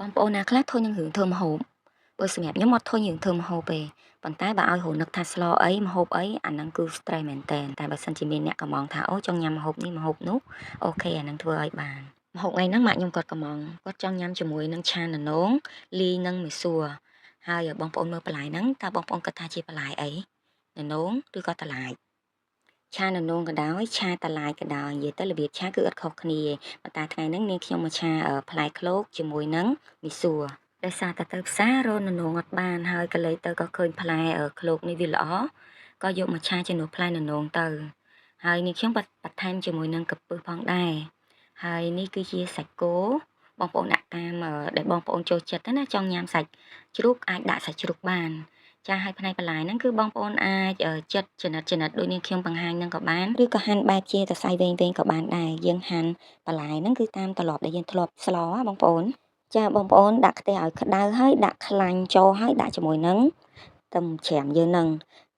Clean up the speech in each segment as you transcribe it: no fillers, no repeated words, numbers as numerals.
បងប្អូនណាខ្លះធុញនឹងរឿងធ្វើម្ហូបបើសម្រាប់ខ្ញុំអត់ធុញរឿងធ្វើម្ហូបទេប៉ុន្តែបើឲ្យរនឹកថាស្លអីម្ហូបអីអាហ្នឹងគឺ stress មែនតើតែបើសិនជាមានអ្នកកំងថាអូចង់ញ៉ាំម្ហូបនេះម្ហូបនោះអូខេអាហ្នឹងធ្វើឲ្យបានម្ហូបថ្ងៃហ្នឹងម៉ាក់ខ្ញុំគាត់កំងគាត់ចង់ញ៉ាំជាមួយនឹងឆាននងលីនឹងមីសួរហើយបងប្អូនមើលបន្លែហ្នឹងតើបងប្អូនគិតថាជាបន្លែអីនងឬក៏តឡាយឆាននងក៏ដោយឆាតឡាយក៏ដោយនិយាយទៅរបៀបឆាគឺអត់ខុសគ្នាប៉ុន្តែថ្ងៃហ្នឹងនាងខ្ញុំមកឆាផ្លែឃ្លោកជាមួយនឹងមីសួរដោយសារតែទៅផ្សាររកនងអត់បានហើយក៏លេទៅក៏ឃើញផ្លែឃ្លោកនេះវាល្អក៏យកមកឆាជាមួយផ្លែនងទៅហើយនាងខ្ញុំបន្ថែមជាមួយនឹងកំពឹសផងដែរហើយនេះគឺជាសាច់គោបងប្អូនដាក់តាមដែលបងប្អូនចូលចិត្តណាចង់ញ៉ាំសាច់ជ្រូកអាចដាក់សាច់ជ្រូកបានចាហើយផ្នែកបន្លែហ្នឹងគឺបងប្អូនអាចចិត្តចំណិតដូចនាងខ្ញុំបង្ហាញហ្នឹងក៏បានឬក៏ហាន់បែបជាសរសៃវែងក៏បានដែរយើងហាន់បន្លែហ្នឹងគឺតាមទម្លាប់ដែលយើងធ្លាប់ស្លបងប្អូនចាបងប្អូនដាក់ខ្ទះឲ្យក្តៅហើយដាក់ខ្លាញ់ចូលហើយដាក់ជាមួយនឹងខ្ទឹមច្រាំយើងនឹង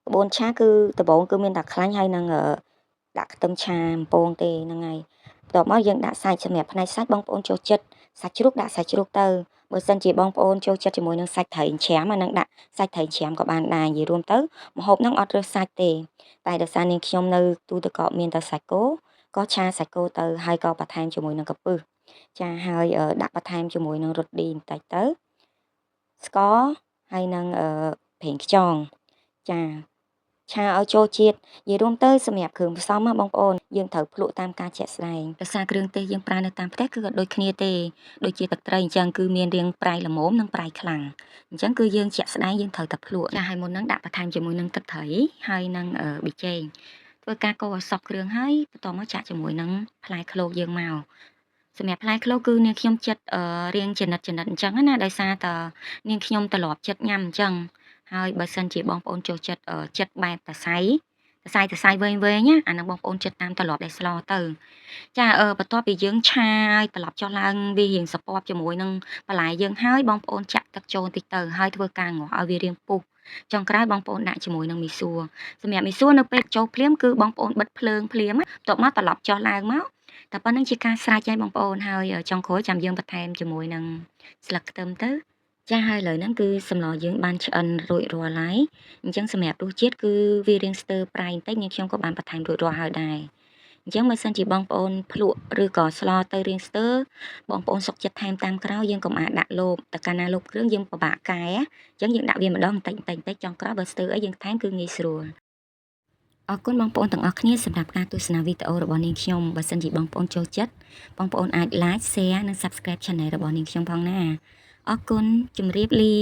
ក្បួនឆាគឺដំបូងគឺមានតែខ្លាញ់ហើយនឹងដាក់ខ្ទឹមឆាអំពងទេហ្នឹងហើយបន្ទាប់មកយើងដាក់សាច់សម្រាប់ផ្នែកសាច់បងប្អូនចូលចិត្តសាច់ជ្រូកដាក់សាច់ជ្រូកទៅបើសិនជាបងប្អូនចូលចិត្តជាមួយនឹងសាច់ត្រីច្រាមអានឹងដាក់សាច់ត្រីច្រាមក៏បានដែរនិយាយរួមទៅម្ហូបហ្នឹងអត់រើសសាច់ទេតែដោយសារនាងខ្ញុំនៅទូទឹកកកមានតែសាច់គោក៏ឆាសាច់គោទៅហើយក៏បន្ថែមជាមួយនឹងកំពឹសចាហើយដាក់បន្ថែមជាមួយនឹងរ៉តឌីបន្តិចទៅស្ករហើយនឹងប្រេងខ្យងចាឆាឲ្យចូលជាតិនិយាយរួមទៅសម្រាប់គ្រឿងផ្សំណាបងប្អូនយើងត្រូវភ្លក់តាមការជាក់ស្ដែងដោយសារគ្រឿងទេសយើងប្រើនៅតាមផ្ទះគឺអត់ដូចគ្នាទេដូចជាទឹកត្រីអញ្ចឹងគឺមានរាងប្រៃល្មមនិងប្រៃខ្លាំងអញ្ចឹងគឺយើងជាក់ស្ដែងយើងត្រូវតែភ្លក់ចាហើយមុនហ្នឹងដាក់បន្ថែមជាមួយនឹងទឹកត្រីហើយនឹងប៊ីចេងធ្វើការកូរឲ្យសព្វគ្រឿងហើយបន្តមកចាក់ជាមួយនឹងផ្លែឃ្លោកយើងមកសម្រាប់ផ្លែឃ្លោកគឺនាងខ្ញុំចិត្តរៀងចំណិតអញ្ចឹងណាដោយសារតនាងខ្ញុំត្រឡប់ចិត្តញ៉ាំអញ្ចឹងហើយបើសិនជាបងប្អូនចូលចិត្តបែបតសៃវែងណាអានឹងបងប្អូនចិត្តតាមត្រឡប់ដែលស្លទៅចាបន្ទាប់ពីយើងឆាឲ្យត្រឡប់ចុះឡើងវារៀងសពប់ជាមួយនឹងបន្លែយើងហើយបងប្អូនចាក់ទឹកចូលបន្តិចទៅហើយធ្វើការងាស់ឲ្យវារៀងពុះចុងក្រោយបងប្អូនដាក់ជាមួយនឹងមីសួរសម្រាប់មីសួរនៅពេលចូលភ្លាមគឺបងប្អូនបិទភ្លើងភ្លាមបន្ទាប់មកត្រឡប់ចុះឡើងមកតែប៉ុណ្្នឹងជាការស្រេចហើយបងប្អូនហើយចុងក្រោយចាំយើងបន្ថែមជាមួយនឹងស្លឹកខ្ទឹមទៅចាហើយឥឡូវហ្នឹងគឺសម្លយើងបានឆ្អិនរួចរាល់ហើយអញ្ចឹងសម្រាប់រសជាតិគឺវារៀងស្ទើរប្រៃបន្តិចនាងខ្ញុំក៏បានបន្ថែមរួចរាល់ហើយដែរអញ្ចឹងបើសិនជាបងប្អូនភ្លក់ឬក៏ស្លទៅរៀងស្ទើរបងប្អូនសុខចិត្តថែមតាមក្រោយយើងកុំអាចដាក់លបតែកាលណាលបគ្រឿងយើងពិបាកកែអញ្ចឹងយើងដាក់វាម្ដងបន្តិចចុងក្រោយបើស្ទើរអីយើងថែមគឺងាយស្រួលអរគុណបងប្អូនទាំងអស់គ្នាសម្រាប់ការទស្សនាវីដេអូរបស់នាងខ្ញុំបើសិនជាបងប្អូនចូលចិត្តបងប្អូនអាច like share និង subscribe channel របស់នាងខ្ញុំផងណាអរគុណជម្រាបលា